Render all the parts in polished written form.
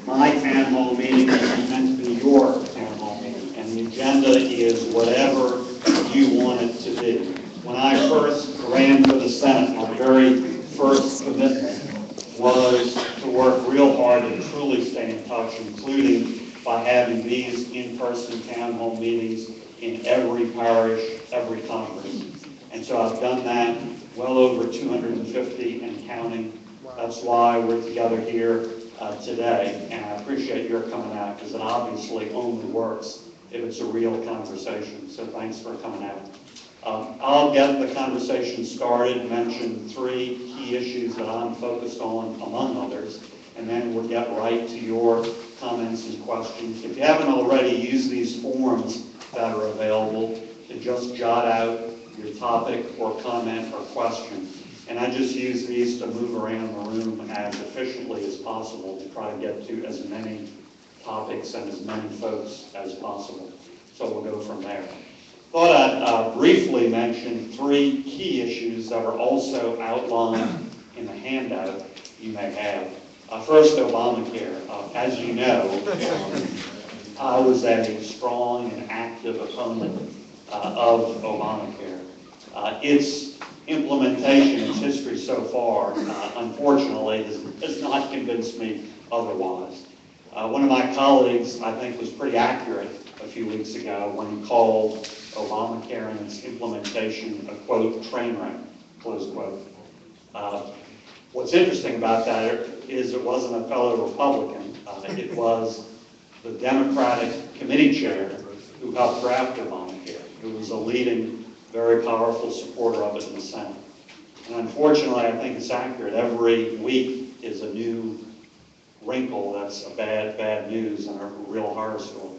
my town hall meeting is meant to be your town hall meeting, and the agenda is whatever you want it to be. When I first ran for the Senate, my very first commitment was to work real hard and truly stay in touch, including by having these in-person town hall meetings in every parish, every conference. And so I've done that, well over 250 and counting. That's why we're together here today, and I appreciate your coming out, because it obviously only works if it's a real conversation. So thanks for coming out. I'll get the conversation started, mention 3 key issues that I'm focused on, among others, and then we'll get right to your comments and questions. If you haven't already, use these forms that are available to just jot out your topic or comment or question. And I just use these to move around the room as efficiently as possible to try to get to as many topics and as many folks as possible. So we'll go from there. Thought I'd briefly mention 3 key issues that are also outlined in the handout you may have. First, Obamacare. As you know, I was a strong and active opponent of Obamacare. Its implementation, its history so far, unfortunately, has not convinced me otherwise. One of my colleagues, I think, was pretty accurate a few weeks ago when he called Obamacare and its implementation a, quote, train wreck, close quote. What's interesting about that is it wasn't a fellow Republican. It was the Democratic committee chair who helped draft Obamacare, who was a leading, very powerful supporter of it in the Senate. And unfortunately, I think it's accurate. Every week is a new wrinkle that's a bad news and a real horror story.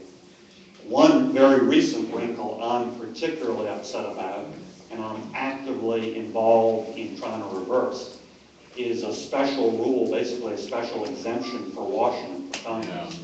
One very recent wrinkle I'm particularly upset about, and I'm actively involved in trying to reverse, is a special rule, basically a special exemption for Washington for Congress.